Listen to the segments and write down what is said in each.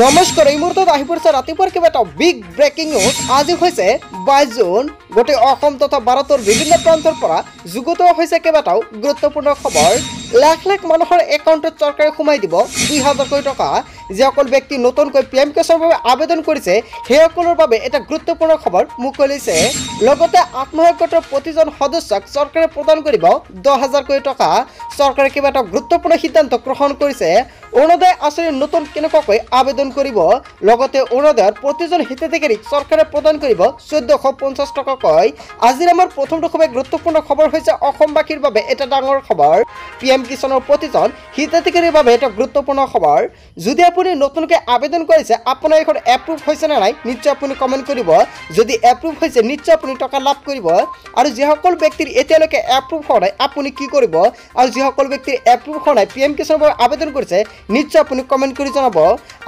নমস্কাৰ এই মুহূৰ্তত আহি পৰিছে ৰাতিপুৱাৰ কিবা এটা বিগ ব্ৰেকিং নিউজ। আজি হৈছে 22 জুন। গোটেই অসম তথা ভাৰতৰ বিভিন্ন প্ৰান্তৰ পৰা যুগুত হৈছে কেইবাটাও গুৰুত্বপূৰ্ণ খবৰ। লাখ লাখ মানুহৰ একাউণ্টত চৰকাৰে সোমাই দিব 2000 কোটি টকা। যিসকল ব্যক্তি নতুনকৈ পিএম কেছৰ বাবে আবেদন কৰিছে সেইসকলৰ বাবে এটা গুৰুত্বপূৰ্ণ খবৰ মুকলিছে। লগতে আত্মসহায়ক গোটৰ প্ৰতিজন সদস্যক চৰকাৰে প্ৰদান কৰিব 10000 কোটি টকা। চৰকাৰে কেইবাটা গুৰুত্বপূৰ্ণ সিদ্ধান্ত গ্ৰহণ কৰিছে। অৰুণোদয় আঁচনিৰ নতুন কেনেকুৱাকৈ আবেদন কৰিব, লগতে অৰুণোদয়ৰ প্ৰতিজন হিতাধিকাৰীক চৰকাৰে প্ৰদান কৰিব 1450 টকাকৈ। আজিৰ আমাৰ প্ৰথমটো খুবেই গুৰুত্বপূৰ্ণ খবৰ হৈছে অসমবাসীৰ বাবে এটা ডাঙৰ খবৰ। পিএম কিষাণৰ প্ৰতিজন হিতাধিকাৰীৰ বাবে এটা গুৰুত্বপূৰ্ণ খবৰ। যদি আপুনি নতুনকৈ আবেদন কৰিছে আপোনাৰ এখন এপ্ৰুভ হৈছে নে নাই নিশ্চয় আপুনি কমেণ্ট কৰিব। যদি এপ্ৰুভ হৈছে নিশ্চয় আপুনি টকা লাভ কৰিব। আৰু যিসকল ব্যক্তিৰ এতিয়ালৈকে এপ্ৰুভ হোৱা নাই আপুনি কি কৰিব, আৰু যিসকল ব্যক্তিৰ এপ্ৰুভ হোৱা নাই পিএম কিষাণৰ বাবে আবেদন কৰিছে নিশ্চয় আপুনি কমেণ্ট কৰি জনাব।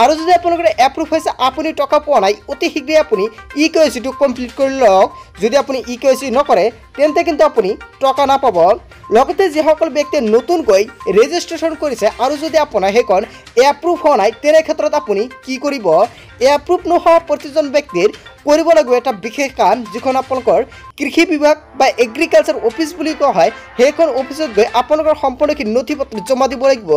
আৰু যদি আপোনালোকৰ এপ্ৰুভ হৈছে আপুনি টকা পোৱা নাই অতি শীঘ্ৰে আপুনি ইকেৱাইচিটো কমপ্লিট কৰি লওক। যদি আপুনি ইকেৱাইচি নকৰে তেন্তে কিন্তু আপুনি টকা নাপাব। লগতে যিসকল ব্যক্তিয়ে নতুনকৈ ৰেজিষ্ট্ৰেশ্যন কৰিছে আৰু যদি আপোনাৰ সেইখন এপ্ৰুভ হোৱা নাই তেনে ক্ষেত্ৰত আপুনি কি কৰিব, এপ্ৰুভ নোহোৱা প্ৰতিজন ব্যক্তিৰ কৰিব লাগিব এটা বিশেষ কাম, যিখন আপোনালোকৰ কৃষি বিভাগ বা এগ্ৰিকালচাৰ অফিচ বুলি কোৱা হয়। সেইখন অফিচত গৈ আপোনালোকৰ সম্পূৰ্ণখিনি নথি পত্ৰ জমা দিব লাগিব।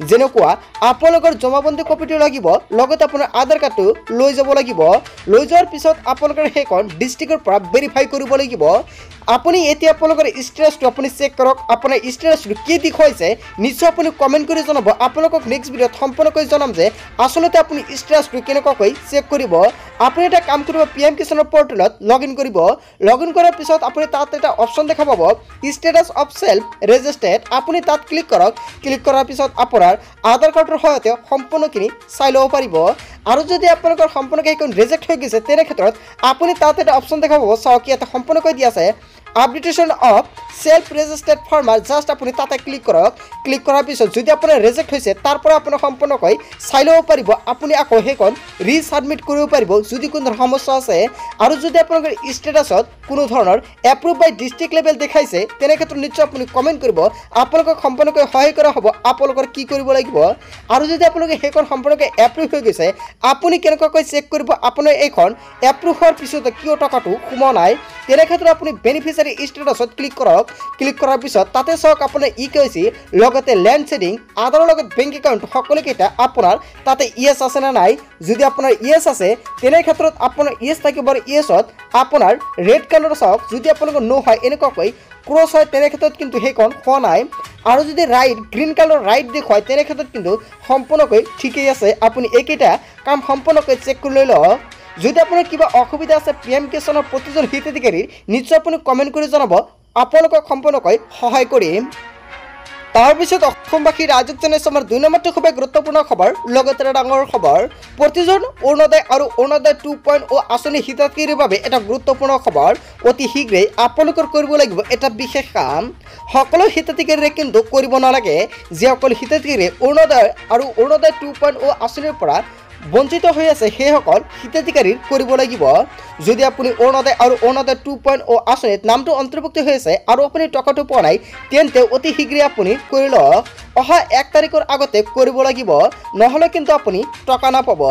যেনেকুৱা আপোনালোকৰ জমাবন্দী কপিটো লাগিব, লগতে আপোনাৰ আধাৰ কাৰ্ডটো লৈ যাব লাগিব। লৈ যোৱাৰ পিছত আপোনালোকৰ সেইখন ডিষ্ট্ৰিক্টৰ পৰা ভেৰিফাই কৰিব লাগিব। আপুনি এতিয়া আপোনালোকৰ ষ্টেটাছটো আপুনি চেক কৰক। আপোনাৰ ষ্টেটাছটো কি দেখুৱাইছে নিশ্চয় আপুনি কমেণ্ট কৰি জনাব। আপোনালোকক নেক্সট ভিডিঅ'ত সম্পূৰ্ণকৈ জনাম যে আচলতে আপুনি ষ্টেটাছটো কেনেকুৱাকৈ চেক কৰিব। আপুনি এটা কাম কৰিব, পিএম কিষাণৰ পৰ্টেলত লগ ইন কৰিব। লগ ইন কৰাৰ পিছত আপুনি তাত এটা অপশ্যন দেখা পাব ষ্টেটাছ অফ সেল্ফ ৰেজিষ্টাৰ্ড। আপুনি তাত ক্লিক কৰক। ক্লিক কৰাৰ পিছত আপোনাৰ আধাৰ কাৰ্ডৰ সহায়তে সম্পূৰ্ণখিনি চাই ল'ব পাৰিব। আৰু যদি আপোনালোকৰ সম্পূৰ্ণকৈ সেইখন ৰিজেক্ট হৈ গৈছে তেনে ক্ষেত্ৰত আপুনি তাত এটা অপশ্যন দেখা পাব, চাওক ইয়াতে সম্পূৰ্ণকৈ দিয়া আছে updation of self registered farmer. Just আপুনি তাতে ক্লিক কৰক। ক্লিক কৰাৰ পিছত যদি আপোনাৰ ৰিজেক্ট হৈছে তাৰ পৰা আপুনি সম্পূৰ্ণকৈ চাই ল'ব পাৰিব। আপুনি আকৌ সেইখন ৰিছাবমিট কৰিব পাৰিব যদি কোনো ধৰণৰ সমস্যা আছে। আৰু যদি আপোনালোকৰ ষ্টেটাছত কোনো ধৰণৰ এপ্ৰুভ বাই ডিষ্ট্ৰিক্ট লেভেল দেখাইছে তেনে ক্ষেত্ৰত নিশ্চয় আপুনি কমেণ্ট কৰিব। আপোনালোকক সম্পূৰ্ণকৈ সহায় কৰা হ'ব আপোনালোকৰ কি কৰিব লাগিব। আৰু যদি আপোনালোকে সেইখন সম্পূৰ্ণকৈ এপ্ৰুভ হৈ গৈছে আপুনি কেনেকুৱাকৈ চেক কৰিব আপোনাৰ এইখন এপ্ৰুভ হোৱাৰ পিছত কিয় টকাটো সোমোৱা নাই, তেনে ক্ষেত্ৰত আপুনি বেনিফিচিয়াৰী ষ্টেটাছত ক্লিক কৰক। ক্লিক কৰাৰ পিছত তাতে চাওক আপোনাৰ ইকেৱাইচি লগতে লেণ্ড ছেডিং আধাৰৰ লগত বেংক একাউণ্ট সকলোকেইটা আপোনাৰ তাতে ইয়েছ আছে নে নাই। যদি আপোনাৰ ইয়েছ আছে তেনে ক্ষেত্ৰত আপোনাৰ ইয়েছ থাকিব। ইয়েছত আপোনাৰ ৰেড কালাৰ চাওক। যদি আপোনালোকৰ নো হয় এনেকুৱাকৈ ক্ৰছ হয় তেনে ক্ষেত্ৰত কিন্তু সেইখন হোৱা নাই। আৰু যদি ৰাইট গ্ৰীণ কালাৰ ৰাইট দেখুৱায় তেনে ক্ষেত্ৰত কিন্তু সম্পূৰ্ণকৈ ঠিকেই আছে। আপুনি এইকেইটা কাম সম্পূৰ্ণকৈ চেক কৰি লৈ লওক। যদি আপোনাৰ কিবা অসুবিধা আছে পিএম কিষাণৰ প্ৰতিজন হিতাধিকাৰীৰ নিশ্চয় আপুনি কমেণ্ট কৰি জনাব। আপোনালোকক সম্পূৰ্ণকৈ সহায় কৰিম। তাৰপিছত অসমবাসী ৰাইজক জনাইছো আমাৰ 2 নম্বৰটো খুবেই গুৰুত্বপূৰ্ণ খবৰ, লগতে এটা ডাঙৰ খবৰ। প্ৰতিজন অৰুণোদয় আৰু অৰুণোদয় 2.0 আঁচনি হিতাধিকাৰীৰ বাবে এটা গুৰুত্বপূৰ্ণ খবৰ। অতি শীঘ্ৰেই আপোনালোকৰ কৰিব লাগিব এটা বিশেষ কাম। সকলো হিতাধিকাৰীৰে কিন্তু কৰিব নালাগে। যিসকল হিতাধিকাৰীয়ে অৰুণোদয় আৰু অৰুণোদয় 2.0 আঁচনিৰ পৰা বঞ্চিত হৈ আছে সেইসকল হিতাধিকাৰীৰ কৰিব লাগিব। যদি আপুনি অৰুণোদয় আৰু অৰুণোদয় 2.0 আঁচনিত নামটো অন্তৰ্ভুক্ত হৈ আছে আৰু আপুনি টকাটো পোৱা নাই তেন্তে অতি শীঘ্ৰে আপুনি কৰি লওক। অহা 1 তাৰিখৰ আগতে কৰিব লাগিব, নহ'লে কিন্তু আপুনি টকা নাপাব।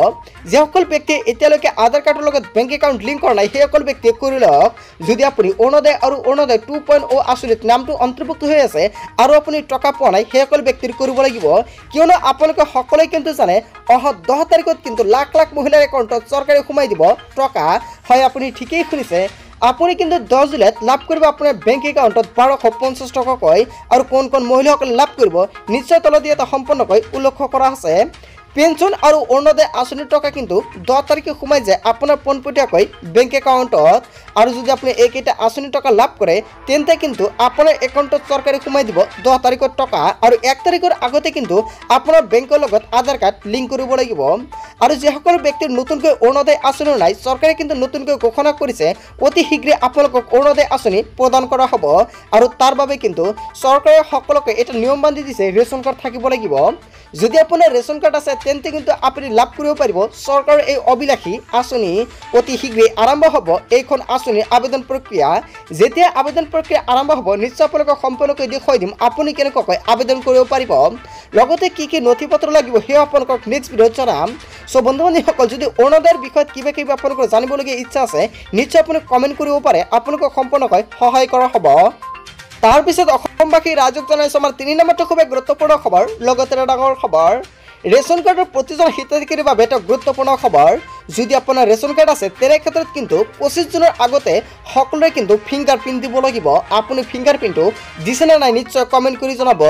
যিসকল ব্যক্তিয়ে এতিয়ালৈকে আধাৰ কাৰ্ডৰ লগত বেংক একাউণ্ট লিংক কৰা নাই সেইসকল ব্যক্তিয়ে কৰি লওক। যদি আপুনি অৰুণোদয় আৰু অৰুণোদয় 2.0 আঁচনিত নামটো অন্তৰ্ভুক্ত হৈ আছে আৰু আপুনি টকা পোৱা নাই সেইসকল ব্যক্তিৰ কৰিব লাগিব। কিয়নো আপোনালোকে সকলোৱে কিন্তু জানে অহা 10 তাৰিখত কিন্তু লাখ লাখ মহিলাৰ একাউণ্টত চৰকাৰে সোমাই দিব টকা। হয় আপুনি ঠিকেই শুনিছে। আপুনি কিন্তু 10 জুলাইত লাভ কৰিব আপোনাৰ বেংক একাউণ্টত 1250 টকাকৈ। আৰু কোন কোন মহিলাসকলে লাভ কৰিব নিশ্চয় তলত এটা সম্পূৰ্ণকৈ উল্লেখ কৰা আছে। পেঞ্চন আৰু অৰুণোদয় আঁচনিৰ টকা কিন্তু 10 তাৰিখে সোমাই যায় আপোনাৰ পোনপটীয়াকৈ বেংক একাউণ্টত। আৰু যদি আপুনি এইকেইটা আঁচনিৰ টকা লাভ কৰে তেন্তে কিন্তু আপোনাৰ একাউণ্টত চৰকাৰে সোমাই দিব 10 তাৰিখৰ টকা। আৰু 1 তাৰিখৰ আগতে কিন্তু আপোনাৰ বেংকৰ লগত আধাৰ কাৰ্ড লিংক কৰিব লাগিব। আৰু যিসকল ব্যক্তিৰ নতুনকৈ অৰুণোদয় আঁচনি নাই চৰকাৰে কিন্তু নতুনকৈ ঘোষণা কৰিছে অতি শীঘ্ৰে আপোনালোকক অৰুণোদয় আঁচনি প্ৰদান কৰা হ'ব। আৰু তাৰ বাবে কিন্তু চৰকাৰে সকলোকে এটা নিয়ম বান্ধি দিছে ৰেচন কাৰ্ড থাকিব লাগিব। যদি আপোনাৰ ৰেচন কাৰ্ড আছে তেন্তে কিন্তু আপুনি লাভ কৰিব পাৰিব চৰকাৰৰ এই অভিলাষী আঁচনি। অতি শীঘ্ৰেই আৰম্ভ হ'ব এইখন আঁচনিৰ আবেদন প্ৰক্ৰিয়া। যেতিয়া আবেদন প্ৰক্ৰিয়া আৰম্ভ হ'ব নিশ্চয় আপোনালোকক সম্পূৰ্ণকৈ দেখুৱাই দিম আপুনি কেনেকুৱাকৈ আবেদন কৰিব পাৰিব। লগতে কি কি নথি পত্ৰ লাগিব সেয়া আপোনালোকক নেক্সট ভিডিঅ'ত জনাম। সো বন্ধু বান্ধৱীসকল যদি অৰুণোদয়ৰ বিষয়ত কিবা আপোনালোকৰ জানিবলগীয়া ইচ্ছা আছে নিশ্চয় আপুনি কমেণ্ট কৰিব পাৰে আপোনালোকক সম্পূৰ্ণকৈ সহায় কৰা হ'ব তাৰ পিছত অসমবাসী ৰাইজক জনাইছো আমাৰ 3 নম্বৰটো খুব গুৰুত্বপূৰ্ণ খবৰ লগতে ডাঙৰ খবৰ ৰেচন কাৰ্ডৰ প্ৰতিজন হিতাধিকাৰীৰ বাবে এটা গুৰুত্বপূৰ্ণ খবৰ যদি আপোনাৰ ৰেচন কাৰ্ড আছে তেনে ক্ষেত্ৰত কিন্তু 25 জুনৰ আগতে সকলোৱে কিন্তু ফিংগাৰপ্ৰিন্ট দিব লাগিব আপুনি ফিংগাৰপ্ৰিন্টটো দিছে নে নাই নিশ্চয় কমেণ্ট কৰি জনাব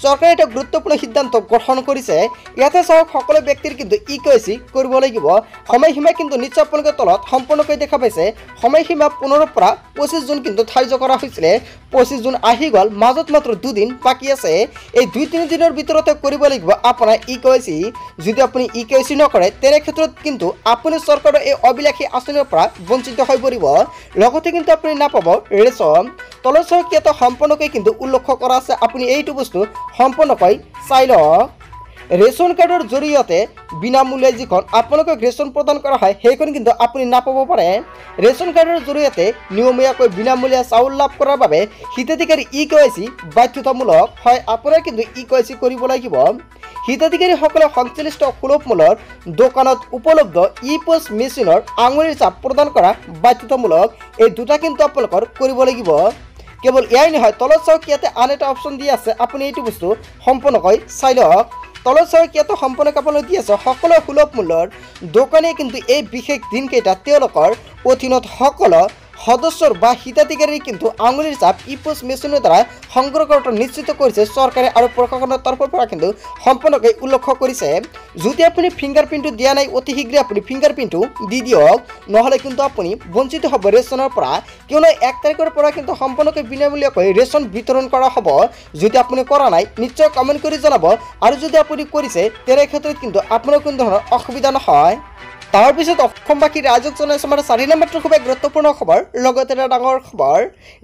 চৰকাৰে এটা গুৰুত্বপূৰ্ণ সিদ্ধান্ত গ্ৰহণ কৰিছে ইয়াতে চাওক সকলো ব্যক্তিৰ কিন্তু ইকেৱাইচি কৰিব লাগিব সময়সীমা কিন্তু নিশ্চয় আপোনালোকে তলত সম্পূৰ্ণকৈ দেখা পাইছে সময়সীমা 15 পৰা 25 জুন কিন্তু ধাৰ্য কৰা হৈছিল 25 জুন আহি গ'ল মাজত মাত্ৰ 2 দিন বাকি আছে এই 2-3 দিনৰ ভিতৰতে কৰিব লাগিব আপোনাৰ ইকেৱাইচি যদি আপুনি ইকেৱাইচি নকৰে তেনে ক্ষেত্ৰত কিন্তু আপুনি চৰকাৰৰ এই অবিলাসী আঁচনিৰ পৰা বঞ্চিত হৈ পৰিব লগতে কিন্তু আপুনি নাপাব ৰেচন তলৰ চাওক ইয়াতে সম্পূৰ্ণকৈ কিন্তু উল্লেখ কৰা আছে আপুনি এইটো বস্তু সম্পূৰ্ণকৈ চাই লওক ৰেচন কাৰ্ডৰ জৰিয়তে বিনামূলীয়া যিখন আপোনালোকক ৰেচন প্ৰদান কৰা হয় সেইখন কিন্তু আপুনি নাপাব পাৰে ৰেচন কাৰ্ডৰ জৰিয়তে নিয়মীয়াকৈ বিনামূলীয়া চাউল লাভ কৰাৰ বাবে হিতাধিকাৰী ইকেৱাইচি বাধ্যতামূলক হয় আপোনাৰ কিন্তু ইকেৱাইচি কৰিব লাগিব হিতাধিকাৰীসকলে সংশ্লিষ্ট সুলভ মূল্যৰ দোকানত উপলব্ধ ই-পোষ্ট মেচিনৰ আঙুলিৰ ছাপ প্ৰদান কৰা বাধ্যতামূলক এই দুটা কিন্তু আপোনালোকৰ কৰিব লাগিব কেৱল ইয়াই নহয় তলত চাওক ইয়াতে আন এটা অপশ্যন দি আছে আপুনি এইটো বস্তু সম্পূৰ্ণকৈ চাই লওক তলত চাওক ইয়াতে সম্পূৰ্ণকৈ আপোনালোকে দি আছে সকলো সুলভ মূল্যৰ দোকানীয়ে কিন্তু এই বিশেষ দিনকেইটা তেওঁলোকৰ অধীনত সকলো সদস্যৰ বা হিতাধিকাৰীৰ কিন্তু আঙুলিৰ ছাপ ই-পোষ্ট মেচিনৰ দ্বাৰা সংগ্ৰহ কৰাটো নিশ্চিত কৰিছে চৰকাৰে আৰু প্ৰশাসনৰ তৰফৰ পৰা কিন্তু সম্পূৰ্ণকৈ উল্লেখ কৰিছে যদি আপুনি ফিংগাৰপ্ৰিন্টটো দিয়া নাই অতি শীঘ্ৰে আপুনি ফিংগাৰপ্ৰিন্টটো দি দিয়ক নহ'লে কিন্তু আপুনি বঞ্চিত হ'ব ৰেচনৰ পৰা কিয়নো 1 তাৰিখৰ পৰা কিন্তু সম্পূৰ্ণকৈ বিনামূলীয়াকৈ ৰেচন বিতৰণ কৰা হ'ব যদি আপুনি কৰা নাই নিশ্চয় কমেণ্ট কৰি জনাব আৰু যদি আপুনি কৰিছে তেনে ক্ষেত্ৰত কিন্তু আপোনাৰ কোনো ধৰণৰ অসুবিধা নহয় তাৰ পিছত অসমবাসী ৰাইজক জনাইছো আমাৰ 4 নম্বৰটো খুব গুৰুত্বপূৰ্ণ খবৰ লগতে এটা ডাঙৰ খবৰ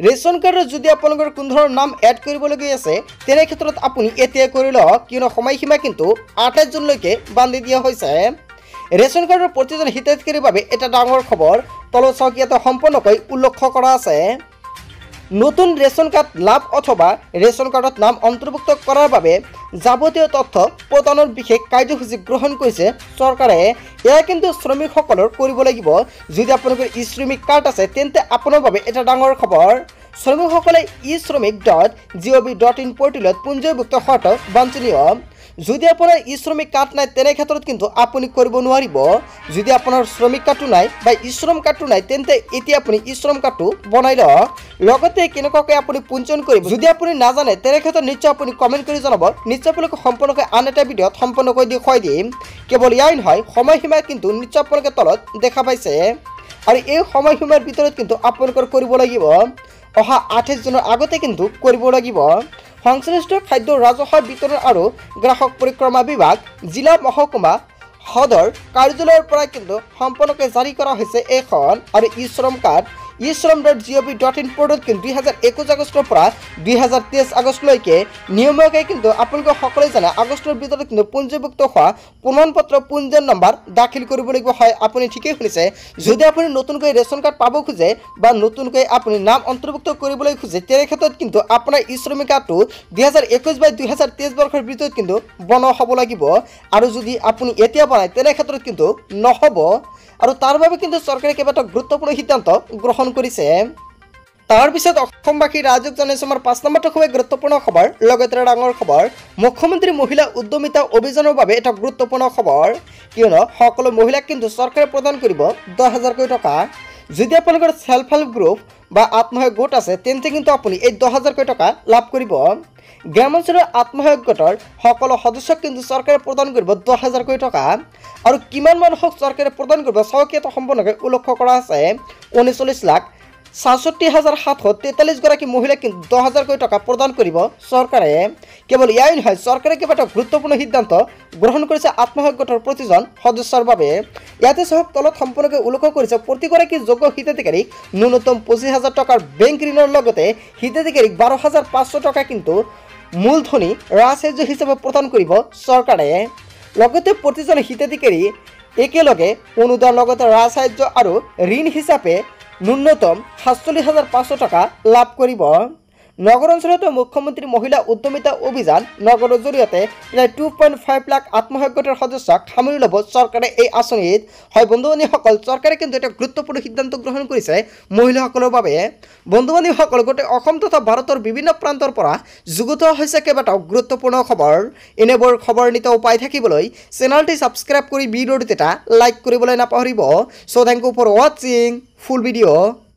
ৰেচন কাৰ্ডত যদি আপোনালোকৰ কোনো ধৰণৰ নাম এড কৰিবলগীয়া আছে তেনে ক্ষেত্ৰত আপুনি এতিয়া কৰি লওক কিয়নো সময়সীমা কিন্তু 28 জুনলৈকে বান্ধি দিয়া হৈছে ৰেচন কাৰ্ডৰ প্ৰতিজন হিতাধিকাৰীৰ বাবে এটা ডাঙৰ খবৰ তলত চাওক ইয়াতে সম্পূৰ্ণকৈ উল্লেখ কৰা আছে নতুন ৰেচন কাৰ্ড লাভ অথবা ৰেচন কাৰ্ডত নাম অন্তৰ্ভুক্ত কৰাৰ বাবে যাৱতীয় তথ্য প্ৰদানৰ বিশেষ কাৰ্যসূচী গ্ৰহণ কৰিছে চৰকাৰে এয়া কিন্তু শ্ৰমিকসকলৰ কৰিব লাগিব যদি আপোনালোকৰ ই-শ্ৰমিক কাৰ্ড আছে তেন্তে আপোনাৰ বাবে এটা ডাঙৰ খবৰ শ্ৰমিকসকলে e-shramik.gov.in পৰ্টেলত পঞ্জীয়নভুক্ত হোৱাটো বাঞ্ছনীয় যদি আপোনাৰ ই-শ্ৰমিক কাৰ্ড নাই তেনে ক্ষেত্ৰত কিন্তু আপুনি কৰিব নোৱাৰিব যদি আপোনাৰ শ্ৰমিক কাৰ্ডটো নাই বা ই-শ্ৰম কাৰ্ডটো নাই তেন্তে এতিয়া আপুনি ই-শ্ৰম কাৰ্ডটো বনাই লওক লগতে কেনেকুৱাকৈ আপুনি পঞ্জীয়ন কৰিব যদি আপুনি নাজানে তেনে ক্ষেত্ৰত নিশ্চয় আপুনি কমেণ্ট কৰি জনাব নিশ্চয় আপোনালোকে সম্পূৰ্ণকৈ আন এটা ভিডিঅ'ত সম্পূৰ্ণকৈ দেখুৱাই দিম কেৱল ইয়াই নহয় সময়সীমা কিন্তু নিশ্চয় আপোনালোকে তলত দেখা পাইছে আৰু এই সময়সীমাৰ ভিতৰত কিন্তু আপোনালোকৰ কৰিব লাগিব অহা 28 জুনৰ আগতে কিন্তু কৰিব লাগিব সংশ্লিষ্ট খাদ্য ৰাজহুৱা বিতৰণ আৰু গ্ৰাহক পৰিক্ৰমা বিভাগ জিলা মহকুমা সদৰ কাৰ্যালয়ৰ পৰা কিন্তু সম্পূৰ্ণকৈ জাৰি কৰা হৈছে এখন আৰু ই-শ্ৰম কাৰ্ড e-shram.gov.in পৰ্টেলত কিন্তু 2021 আগষ্টৰ পৰা 2023 আগষ্টলৈকে নিয়মীয়াকৈ কিন্তু আপোনালোকে সকলোৱে জানে আগষ্টৰ ভিতৰত কিন্তু পঞ্জীভুক্ত হোৱা প্ৰমাণপত্ৰ পঞ্জীয়ন নম্বৰ দাখিল কৰিব লাগিব হয় আপুনি ঠিকই শুনিছে যদি আপুনি নতুনকৈ ৰেচন কাৰ্ড পাব খোজে বা নতুনকৈ আপুনি নাম অন্তৰ্ভুক্ত কৰিবলৈ খোজে তেনে ক্ষেত্ৰত কিন্তু আপোনাৰ ই-শ্ৰমিক কাৰ্ডটো 2021 বা 2023 বৰ্ষৰ ভিতৰত কিন্তু বনোৱা হ'ব লাগিব আৰু যদি আপুনি এতিয়া বনায় তেনে ক্ষেত্ৰত কিন্তু নহ'ব আৰু তাৰ বাবে কিন্তু চৰকাৰে কেইবাটাও গুৰুত্বপূৰ্ণ সিদ্ধান্ত গ্ৰহণ কৰিছে তাৰ পিছত অসমবাসী ৰাইজক জনাইছো আমাৰ 5 নম্বৰটো খুব গুৰুত্বপূৰ্ণ খবৰ লগতে ডাঙৰ খবৰ মুখ্যমন্ত্ৰী মহিলা উদ্যমিতা অভিযানৰ বাবে এটা গুৰুত্বপূৰ্ণ খবৰ কিয়নো সকলো মহিলাক কিন্তু চৰকাৰে প্ৰদান কৰিব 10,000 টকা যদি আপোনালোকৰ সেলফ হেল্প গ্ৰুপ বা আত্মসহায়ক গোট আছে তেন্তে কিন্তু আপুনি এই 10,000 টকা লাভ কৰিব গ্ৰামাঞ্চলৰ আত্মসহায়ক গোটৰ সকলো সদস্যক কিন্তু চৰকাৰে প্ৰদান কৰিব 10,000 টকা আৰু কিমান মানুহক চৰকাৰে প্ৰদান কৰিব চাওকিয়াত সম্পূৰ্ণকৈ উল্লেখ কৰা আছে 39,67,743 গৰাকী মহিলাক কিন্তু 10,000 টকা প্ৰদান কৰিব চৰকাৰে কেৱল ইয়াই নহয় চৰকাৰে কেইবাটাও গুৰুত্বপূৰ্ণ সিদ্ধান্ত গ্ৰহণ কৰিছে আত্মসহায়ক গোটৰ প্ৰতিজন সদস্যৰ বাবে ইয়াতে চাওক তলত সম্পূৰ্ণকৈ উল্লেখ কৰিছে প্ৰতিগৰাকী যোগ্য হিতাধিকাৰীক ন্যূনতম 25,000 টকাৰ বেংক ঋণৰ লগতে হিতাধিকাৰীক 12,500 টকা কিন্তু মূলধনী ৰাজসাহায্য হিচাপে প্ৰদান কৰিব চৰকাৰে লগতে প্ৰতিজন হিতাধিকাৰী একেলগে অনুদান লগতে ৰাজসাহায্য আৰু ঋণ হিচাপে ন্যূনতম 47,500 টকা লাভ কৰিব নগৰ অঞ্চলতো মুখ্যমন্ত্ৰী মহিলা উদ্যমিতা অভিযান নগৰৰ জৰিয়তে প্ৰায় 2.5 লাখ আত্মসহায়ক গোটৰ সদস্যক সামৰি ল'ব চৰকাৰে এই আঁচনিত। হয় বন্ধু বান্ধৱীসকল, চৰকাৰে কিন্তু এটা গুৰুত্বপূৰ্ণ সিদ্ধান্ত গ্ৰহণ কৰিছে মহিলাসকলৰ বাবে। বন্ধু বান্ধৱীসকল, গোটেই অসম তথা ভাৰতৰ বিভিন্ন প্ৰান্তৰ পৰা যুগুত হৈছে কেইবাটাও গুৰুত্বপূৰ্ণ খবৰ। এনেবোৰ খবৰ নিতৌ পাই থাকিবলৈ চেনেলটি ছাবস্ক্ৰাইব কৰি ভিডিঅ'টোত এটা লাইক কৰিবলৈ নাপাহৰিব। চ' থেংক ইউ ফৰ ৱাচিং ফুল ভিডিঅ'।